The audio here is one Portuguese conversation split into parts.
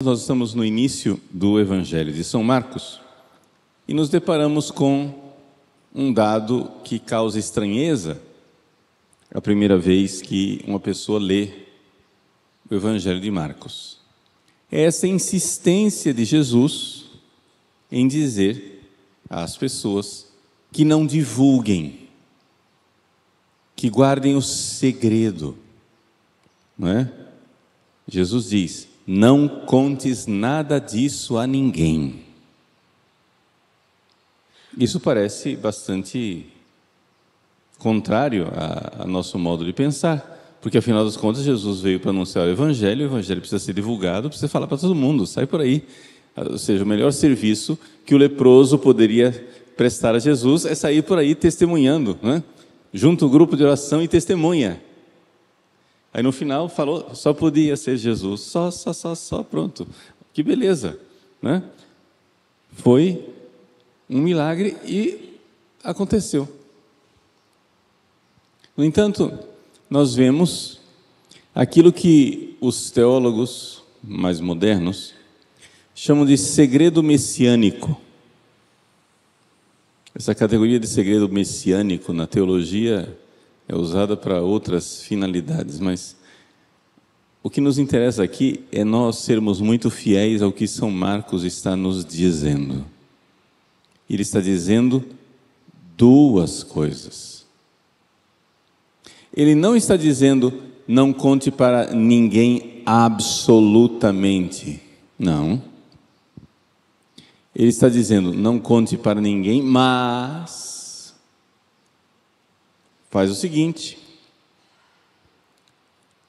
Nós estamos no início do Evangelho de São Marcos e nos deparamos com um dado que causa estranheza a primeira vez que uma pessoa lê o Evangelho de Marcos. É essa insistência de Jesus em dizer às pessoas que não divulguem, que guardem o segredo, não é? Jesus diz: não contes nada disso a ninguém. Isso parece bastante contrário ao nosso modo de pensar, porque afinal das contas Jesus veio para anunciar o Evangelho precisa ser divulgado, precisa falar para todo mundo, sai por aí. Ou seja, o melhor serviço que o leproso poderia prestar a Jesus é sair por aí testemunhando, né? Junto ao grupo de oração e testemunha. Aí no final falou, só podia ser Jesus, só, pronto. Que beleza, né? Foi um milagre e aconteceu. No entanto, nós vemos aquilo que os teólogos mais modernos chamam de segredo messiânico. Essa categoria de segredo messiânico na teologia é usada para outras finalidades, mas o que nos interessa aqui é nós sermos muito fiéis ao que São Marcos está nos dizendo. Ele está dizendo duas coisas. Ele não está dizendo, não conte para ninguém absolutamente. Não. Ele está dizendo, não conte para ninguém, mas faz o seguinte: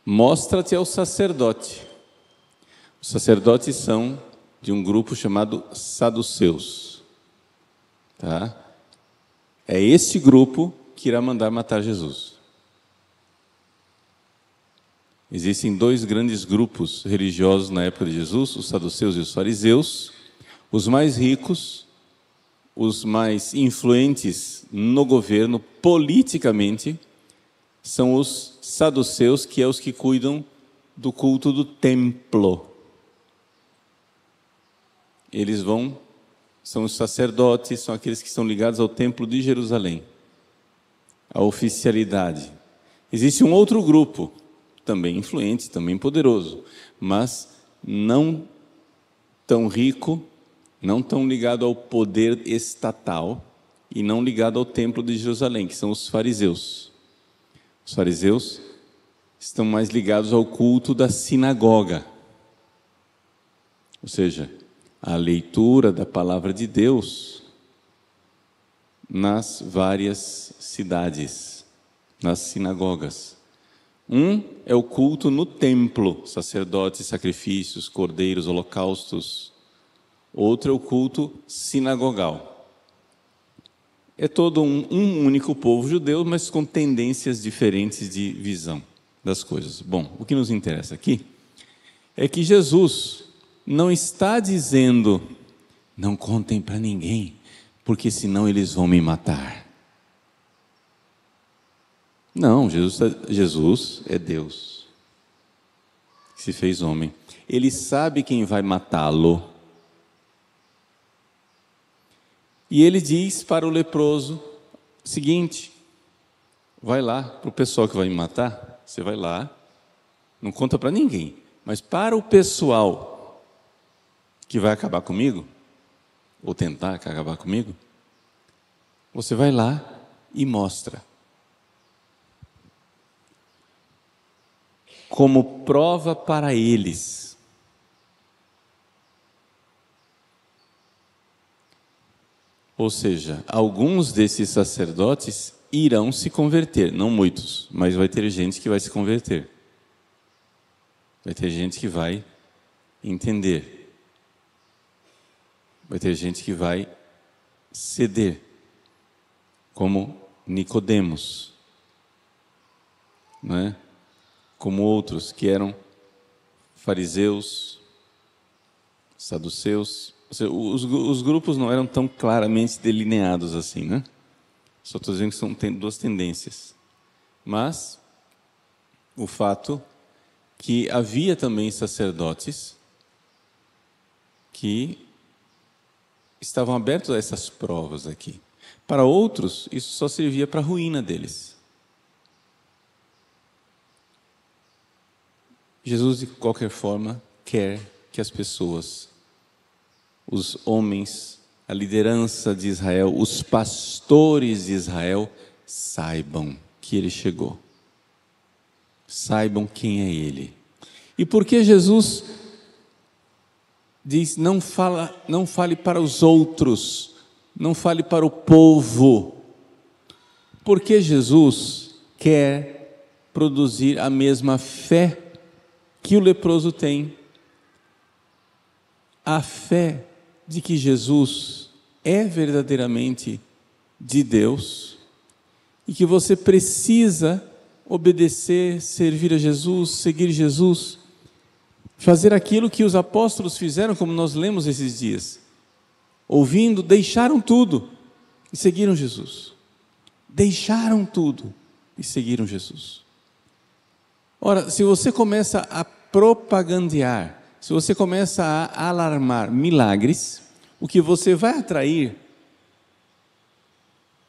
mostra-te ao sacerdote. Os sacerdotes são de um grupo chamado saduceus. Tá? É esse grupo que irá mandar matar Jesus. Existem dois grandes grupos religiosos na época de Jesus, os saduceus e os fariseus. Os mais ricos, os mais influentes no governo, politicamente, são os saduceus, que é os que cuidam do culto do templo. Eles são os sacerdotes, são aqueles que estão ligados ao templo de Jerusalém, a oficialidade. Existe um outro grupo, também influente, também poderoso, mas não tão rico, não tão ligado ao poder estatal e não ligado ao templo de Jerusalém, que são os fariseus. Os fariseus estão mais ligados ao culto da sinagoga, ou seja, a leitura da palavra de Deus nas várias cidades, nas sinagogas. Um é o culto no templo, sacerdotes, sacrifícios, cordeiros, holocaustos. Outro é o culto sinagogal. É todo um único povo judeu, mas com tendências diferentes de visão das coisas. Bom, o que nos interessa aqui é que Jesus não está dizendo, não contem para ninguém, porque senão eles vão me matar. Não, Jesus é Deus, que se fez homem. Ele sabe quem vai matá-lo. E ele diz para o leproso o seguinte: vai lá, para o pessoal que vai me matar, você vai lá, não conta para ninguém, mas para o pessoal que vai acabar comigo, ou tentar acabar comigo, você vai lá e mostra. Como prova para eles. Ou seja, alguns desses sacerdotes irão se converter, não muitos, mas vai ter gente que vai se converter. Vai ter gente que vai entender. Vai ter gente que vai ceder, como Nicodemos, não é? Como outros que eram fariseus, saduceus. Os grupos não eram tão claramente delineados assim, né? Só estou dizendo que tem duas tendências. Mas o fato que havia também sacerdotes que estavam abertos a essas provas aqui. Para outros, isso só servia para a ruína deles. Jesus, de qualquer forma, quer que as pessoas, os homens, a liderança de Israel, os pastores de Israel, saibam que Ele chegou. Saibam quem é Ele. E por que Jesus diz, não fale para os outros, não fale para o povo? Porque Jesus quer produzir a mesma fé que o leproso tem. A fé de que Jesus é verdadeiramente de Deus e que você precisa obedecer, servir a Jesus, seguir Jesus, fazer aquilo que os apóstolos fizeram, como nós lemos esses dias. Ouvindo, deixaram tudo e seguiram Jesus. Deixaram tudo e seguiram Jesus. Ora, se você começa a propagandear, se você começa a alarmar milagres, o que você vai atrair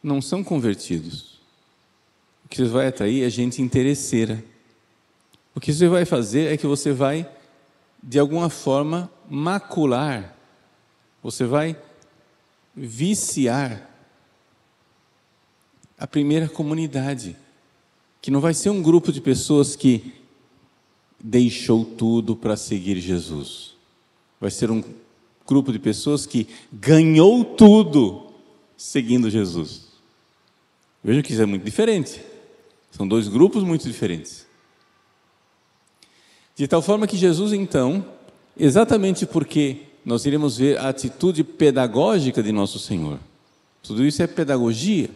não são convertidos. O que você vai atrair é gente interesseira. O que você vai fazer é que você vai, de alguma forma, macular, você vai viciar a primeira comunidade, que não vai ser um grupo de pessoas que deixou tudo para seguir Jesus. Vai ser um grupo de pessoas que ganhou tudo seguindo Jesus. Vejam que isso é muito diferente. São dois grupos muito diferentes. De tal forma que Jesus, então, exatamente porque nós iremos ver a atitude pedagógica de nosso Senhor. Tudo isso é pedagogia.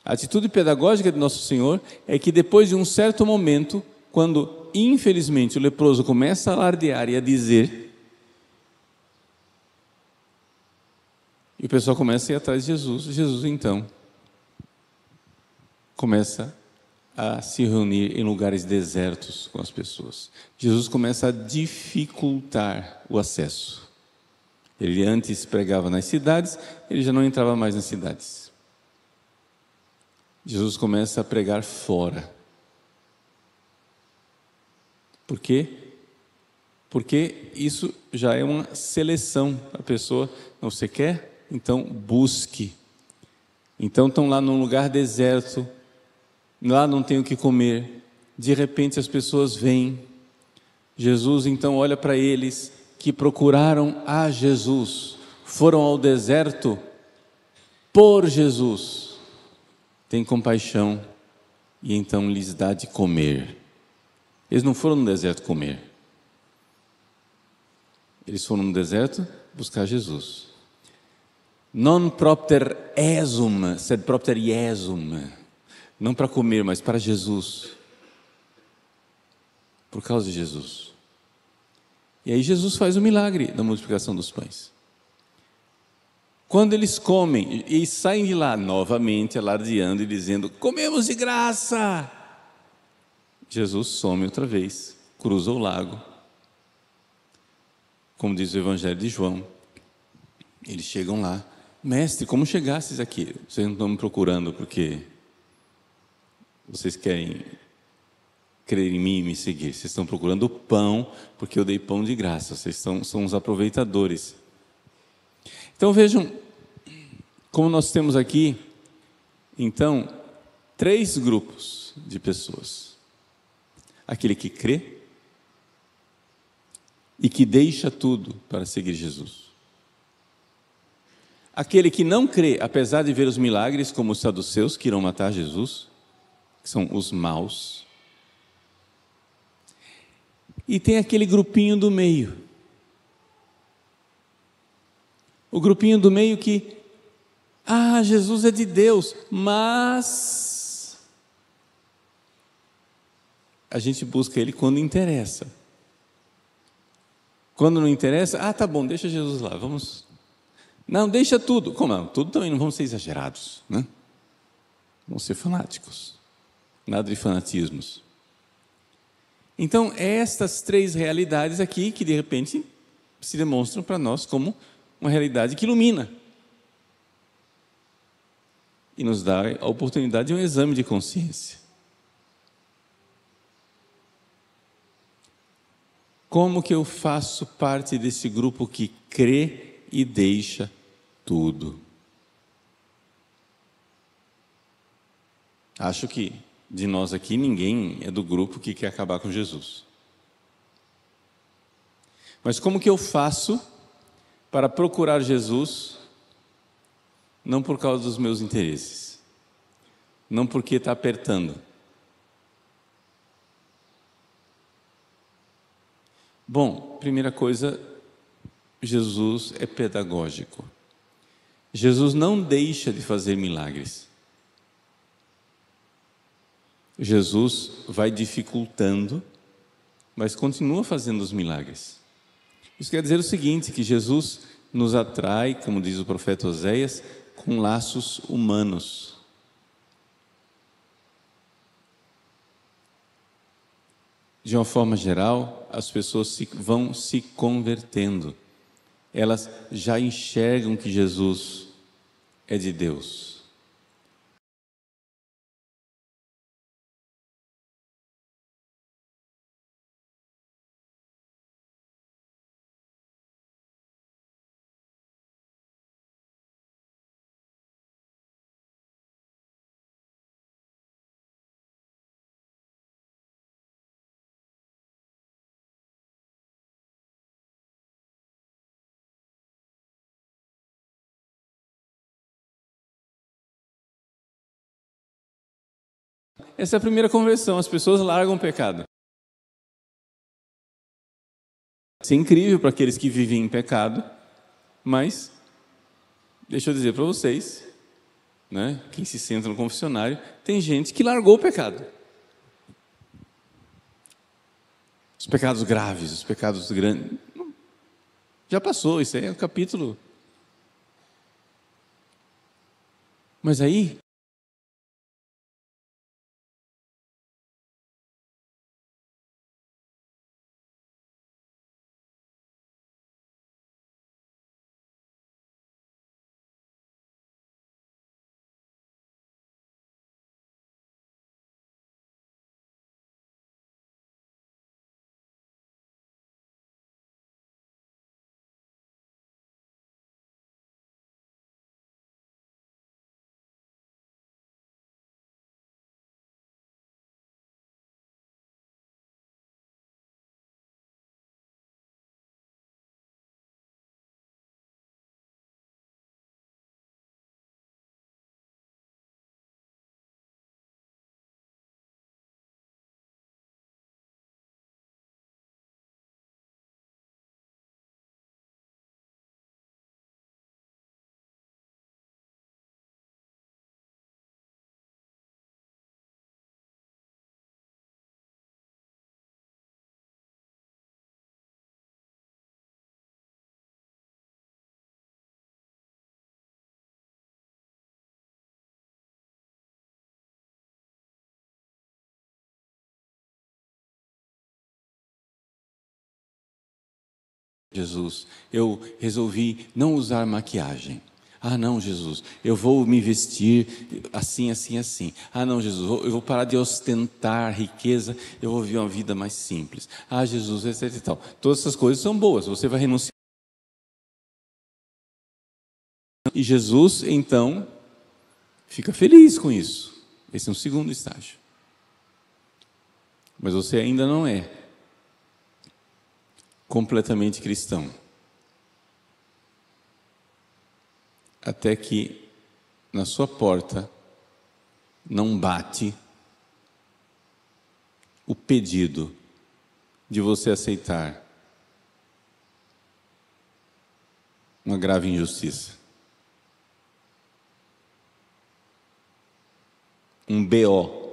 A atitude pedagógica de nosso Senhor é que depois de um certo momento, quando infelizmente o leproso começa a alardear e a dizer, e o pessoal começa a ir atrás de Jesus, Jesus então começa a se reunir em lugares desertos com as pessoas. Jesus começa a dificultar o acesso. Ele antes pregava nas cidades, ele já não entrava mais nas cidades. Jesus começa a pregar fora. Por quê? Porque isso já é uma seleção. A pessoa, não, você quer? Então busque. Então estão lá num lugar deserto, lá não tem o que comer, de repente as pessoas vêm, Jesus então olha para eles que procuraram a Jesus, foram ao deserto por Jesus, tem compaixão e então lhes dá de comer. Eles não foram no deserto comer, eles foram no deserto buscar Jesus. Non propter esum, sed propter Iesum. Não para comer, mas para Jesus. Por causa de Jesus. E aí Jesus faz o milagre da multiplicação dos pães. Quando eles comem e saem de lá novamente alardeando e dizendo, comemos de graça, Jesus some outra vez, cruza o lago. Como diz o Evangelho de João, eles chegam lá, mestre, como chegastes aqui? Vocês não estão me procurando porque vocês querem crer em mim e me seguir. Vocês estão procurando pão, porque eu dei pão de graça. Vocês são os aproveitadores. Então vejam, como nós temos aqui, então, 3 grupos de pessoas. Aquele que crê e que deixa tudo para seguir Jesus. Aquele que não crê, apesar de ver os milagres, como os saduceus que irão matar Jesus, que são os maus. E tem aquele grupinho do meio. O grupinho do meio que, Jesus é de Deus, mas a gente busca Ele quando interessa. Quando não interessa, tá bom, deixa Jesus lá, vamos. Não, deixa tudo. Como não? Tudo também, não vamos ser exagerados, né? Vamos ser fanáticos. Nada de fanatismos. Então, é estas 3 realidades aqui que de repente se demonstram para nós como uma realidade que ilumina e nos dá a oportunidade de um exame de consciência. Como que eu faço parte desse grupo que crê e deixa tudo? Acho que de nós aqui ninguém é do grupo que quer acabar com Jesus. Mas como que eu faço para procurar Jesus, não por causa dos meus interesses, não porque está apertando? Bom, primeira coisa, Jesus é pedagógico. Jesus não deixa de fazer milagres. Jesus vai dificultando, mas continua fazendo os milagres. Isso quer dizer o seguinte, que Jesus nos atrai, como diz o profeta Oséias, com laços humanos. De uma forma geral, as pessoas vão se convertendo. Elas já enxergam que Jesus é de Deus. Essa é a primeira conversão, as pessoas largam o pecado. Isso é incrível para aqueles que vivem em pecado, mas deixa eu dizer para vocês, né, quem se senta no confessionário, tem gente que largou o pecado. Os pecados graves, os pecados grandes. Já passou, isso aí é um capítulo. Mas aí, Jesus, eu resolvi não usar maquiagem. Ah, não, Jesus, eu vou me vestir assim, assim, assim. Ah, não, Jesus, eu vou parar de ostentar riqueza, eu vou viver uma vida mais simples. Ah, Jesus, etc e tal. Todas essas coisas são boas, você vai renunciar. E Jesus, então, fica feliz com isso. Esse é um segundo estágio. Mas você ainda não é completamente cristão. Até que na sua porta não bate o pedido de você aceitar uma grave injustiça. Um BO.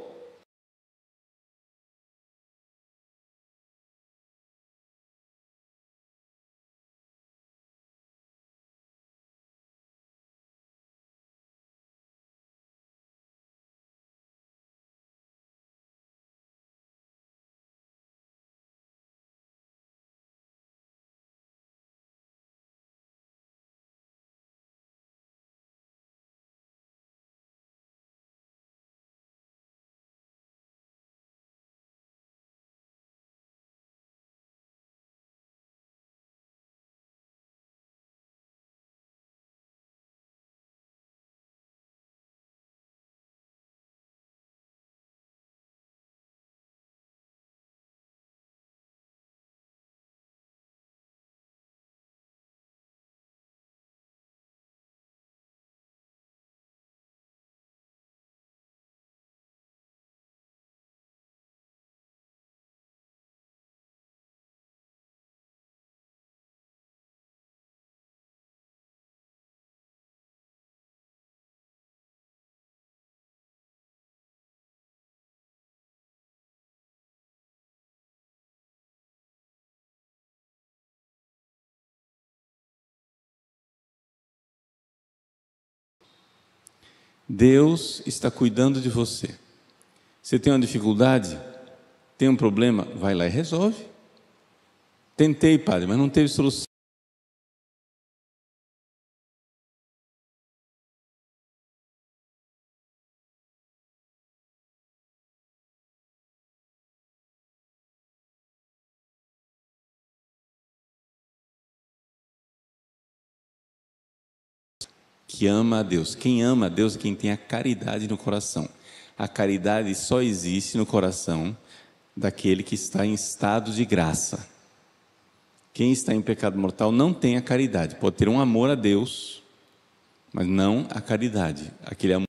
Deus está cuidando de você. Você tem uma dificuldade? Tem um problema? Vai lá e resolve. Tentei, padre, mas não teve solução. Que ama a Deus. Quem ama a Deus é quem tem a caridade no coração. A caridade só existe no coração daquele que está em estado de graça. Quem está em pecado mortal não tem a caridade. Pode ter um amor a Deus, mas não a caridade. Aquele amor.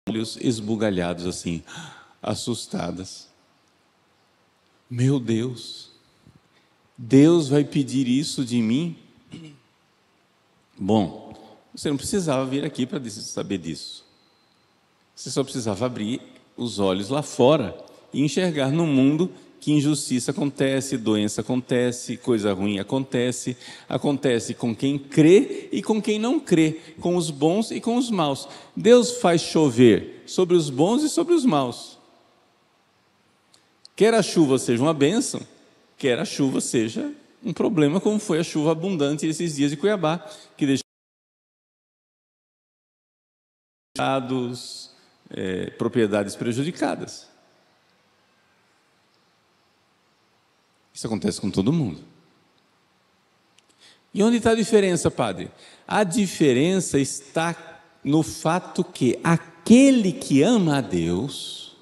Olhos esbugalhados assim, assustadas. Meu Deus, Deus vai pedir isso de mim? Bom, você não precisava vir aqui para saber disso. Você só precisava abrir os olhos lá fora e enxergar no mundo que injustiça acontece, doença acontece, coisa ruim acontece, acontece com quem crê e com quem não crê, com os bons e com os maus. Deus faz chover sobre os bons e sobre os maus. Quer a chuva seja uma bênção, quer a chuva seja um problema, como foi a chuva abundante esses dias de Cuiabá, que deixou propriedades prejudicadas. Isso acontece com todo mundo. E onde está a diferença, padre? A diferença está no fato que aquele que ama a Deus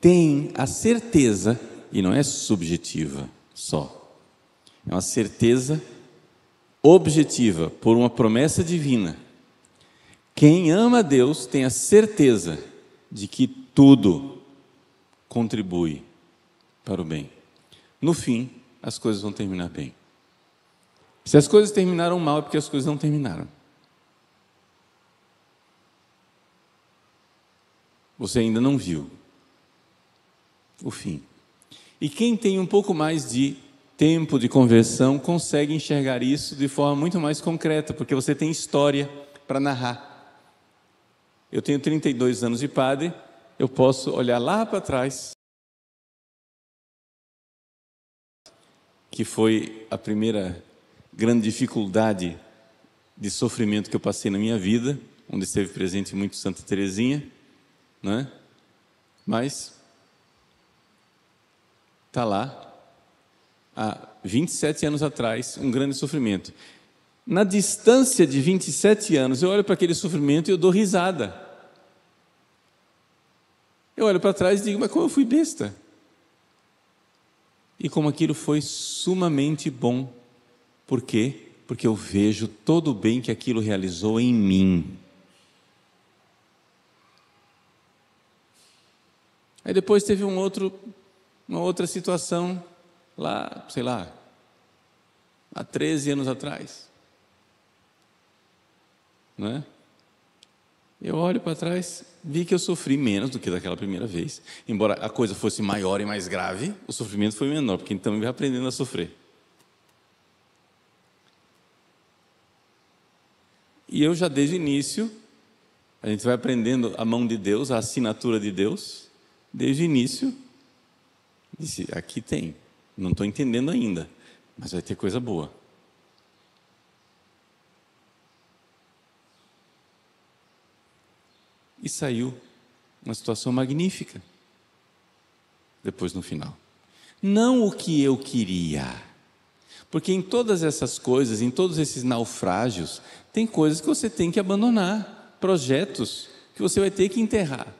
tem a certeza, e não é subjetiva só, é uma certeza objetiva, por uma promessa divina. Quem ama a Deus tem a certeza de que tudo contribui para o bem. No fim, as coisas vão terminar bem. Se as coisas terminaram mal, é porque as coisas não terminaram. Você ainda não viu o fim. E quem tem um pouco mais de tempo de conversão consegue enxergar isso de forma muito mais concreta, porque você tem história para narrar. Eu tenho 32 anos de padre, eu posso olhar lá para trás, que foi a primeira grande dificuldade de sofrimento que eu passei na minha vida, onde esteve presente muito Santa Teresinha, né? Mas está lá, há 27 anos atrás, um grande sofrimento. Na distância de 27 anos, eu olho para aquele sofrimento e eu dou risada. Eu olho para trás e digo, mas como eu fui besta? E como aquilo foi sumamente bom. Por quê? Porque eu vejo todo o bem que aquilo realizou em mim. Aí depois teve uma outra situação, lá, sei lá, há 13 anos atrás. Não é? Eu olho para trás, vi que eu sofri menos do que daquela primeira vez. Embora a coisa fosse maior e mais grave, o sofrimento foi menor, porque então eu ia aprendendo a sofrer. E eu já desde o início, a gente vai aprendendo a mão de Deus, a assinatura de Deus, desde o início, disse, aqui tem, não estou entendendo ainda, mas vai ter coisa boa. E saiu uma situação magnífica, depois no final. Não o que eu queria, porque em todas essas coisas, em todos esses naufrágios, tem coisas que você tem que abandonar, projetos que você vai ter que enterrar.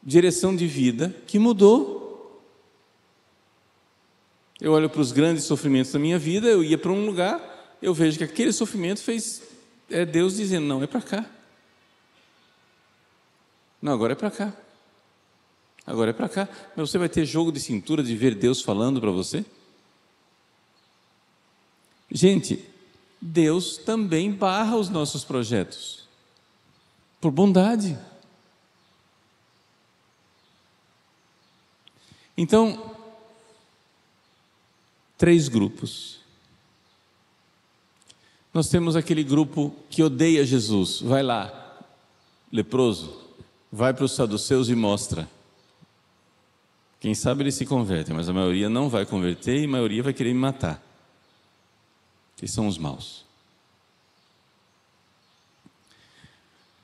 Direção de vida que mudou. Eu olho para os grandes sofrimentos da minha vida, eu ia para um lugar, eu vejo que aquele sofrimento fez Deus dizendo, não, é para cá. Não, agora é para cá. Agora é para cá. Mas você vai ter jogo de cintura de ver Deus falando para você? Gente, Deus também barra os nossos projetos, por bondade. Então, 3 grupos. Nós temos aquele grupo que odeia Jesus, vai lá, leproso, vai para os saduceus e mostra. Quem sabe eles se convertem, mas a maioria não vai converter e a maioria vai querer me matar. Que são os maus.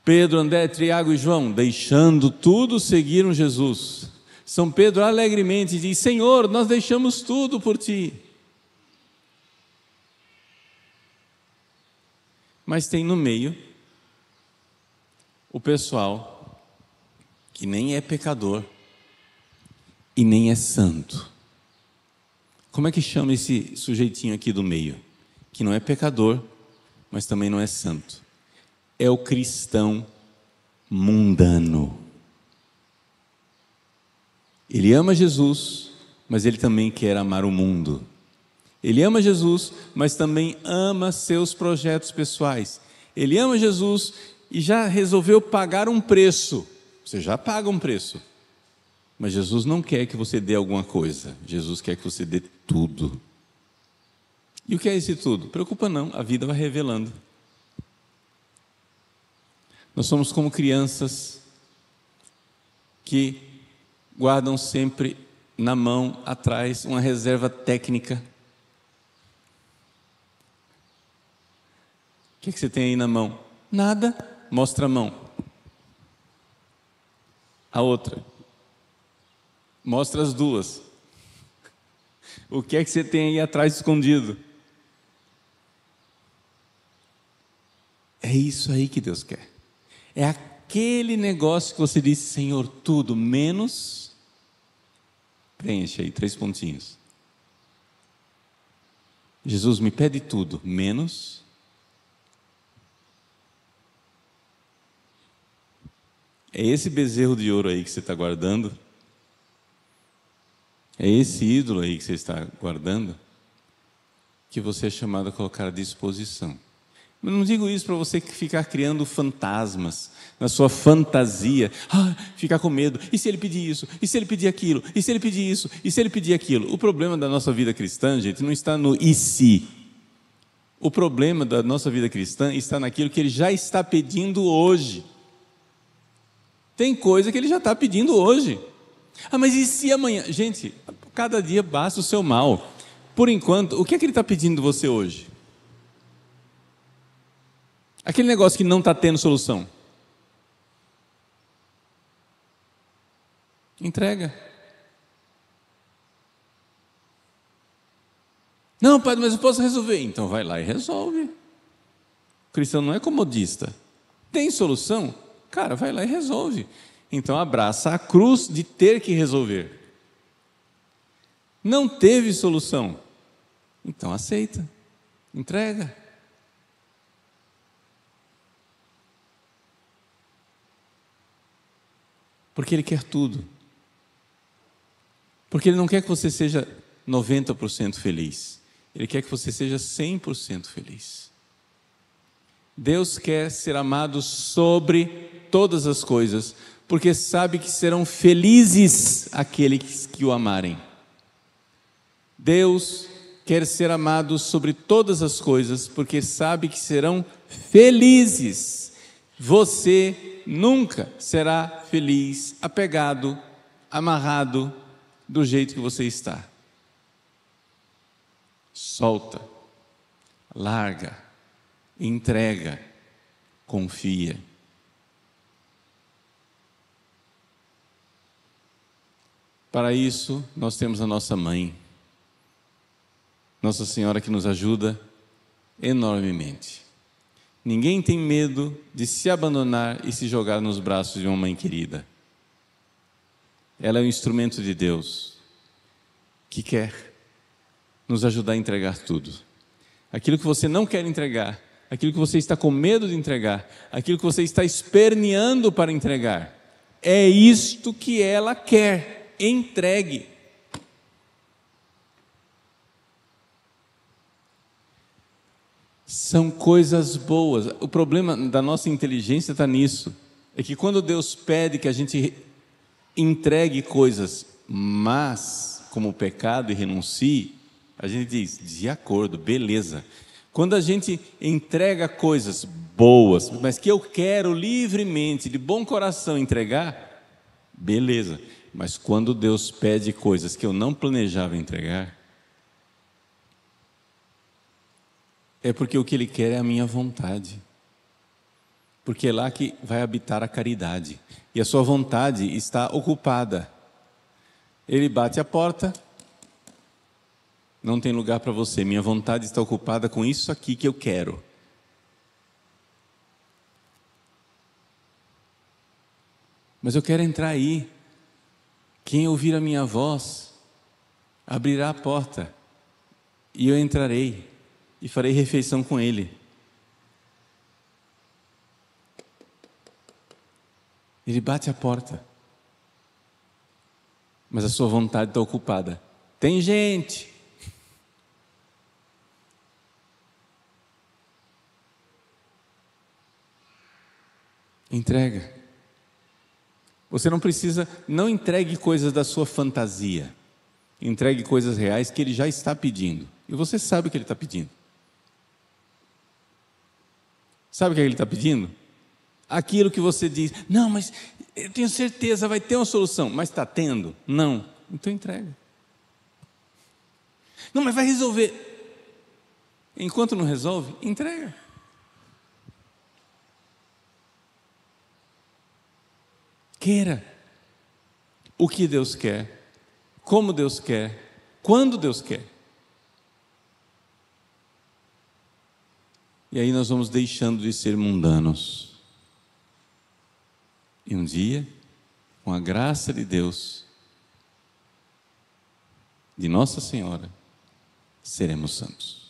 Pedro, André, Tiago e João, deixando tudo, seguiram Jesus. São Pedro alegremente diz: Senhor, nós deixamos tudo por ti. Mas tem no meio o pessoal que nem é pecador e nem é santo. Como é que chama esse sujeitinho aqui do meio? Que não é pecador, mas também não é santo. É o cristão mundano. Ele ama Jesus, mas ele também quer amar o mundo. Ele ama Jesus, mas também ama seus projetos pessoais. Ele ama Jesus e já resolveu pagar um preço. Você já paga um preço. Mas Jesus não quer que você dê alguma coisa. Jesus quer que você dê tudo. E o que é esse tudo? Preocupa não, a vida vai revelando. Nós somos como crianças que guardam sempre na mão, atrás, uma reserva técnica. O que você tem aí na mão? Nada. Mostra a mão. A outra. Mostra as duas. O que é que você tem aí atrás escondido? É isso aí que Deus quer. É aquele negócio que você disse: Senhor, tudo menos... Preenche aí 3 pontinhos. Jesus me pede tudo, menos... É esse bezerro de ouro aí que você está guardando? É esse ídolo aí que você está guardando? Que você é chamado a colocar à disposição. Eu não digo isso para você ficar criando fantasmas na sua fantasia, ficar com medo, e se ele pedir isso, e se ele pedir aquilo, e se ele pedir isso, e se ele pedir aquilo. O problema da nossa vida cristã, gente, não está no e se. O problema da nossa vida cristã está naquilo que ele já está pedindo hoje. Tem coisa que ele já está pedindo hoje. Mas e se amanhã? Gente, cada dia basta o seu mal. Por enquanto, o que é que ele está pedindo de você hoje? Aquele negócio que não está tendo solução. Entrega. Não, padre, mas eu posso resolver. Então vai lá e resolve. O cristão não é comodista. Tem solução? Cara, vai lá e resolve. Então abraça a cruz de ter que resolver. Não teve solução? Então aceita. Entrega. Porque Ele quer tudo. Porque Ele não quer que você seja 90% feliz. Ele quer que você seja 100% feliz. Deus quer ser amado sobre todas as coisas, porque sabe que serão felizes aqueles que o amarem. Deus quer ser amado sobre todas as coisas, porque sabe que serão felizes. Você nunca será feliz, apegado, amarrado do jeito que você está. Solta, larga, entrega, confia. Para isso, nós temos a nossa mãe, Nossa Senhora, que nos ajuda enormemente. Ninguém tem medo de se abandonar e se jogar nos braços de uma mãe querida. Ela é um instrumento de Deus que quer nos ajudar a entregar tudo. Aquilo que você não quer entregar, aquilo que você está com medo de entregar, aquilo que você está esperneando para entregar, é isto que ela quer. Entregue. São coisas boas. O problema da nossa inteligência está nisso. É que quando Deus pede que a gente entregue coisas más, como o pecado, e renuncie, a gente diz, de acordo, beleza. Quando a gente entrega coisas boas, mas que eu quero livremente, de bom coração entregar, beleza. Mas quando Deus pede coisas que eu não planejava entregar, é porque o que Ele quer é a minha vontade. Porque é lá que vai habitar a caridade. E a sua vontade está ocupada. Ele bate a porta, não tem lugar para você. Minha vontade está ocupada com isso aqui que eu quero. Mas eu quero entrar aí. Quem ouvir a minha voz, abrirá a porta. E eu entrarei e farei refeição com ele. Ele bate a porta. Mas a sua vontade está ocupada. Tem gente. Entrega. Você não precisa, não entregue coisas da sua fantasia. Entregue coisas reais que Ele já está pedindo. E você sabe o que Ele está pedindo. Sabe o que Ele está pedindo? Aquilo que você diz, não, mas eu tenho certeza, vai ter uma solução. Mas está tendo? Não. Então entrega. Não, mas vai resolver. Enquanto não resolve, entrega. Queira o que Deus quer, como Deus quer, quando Deus quer. E aí nós vamos deixando de ser mundanos. E um dia, com a graça de Deus, de Nossa Senhora, seremos santos.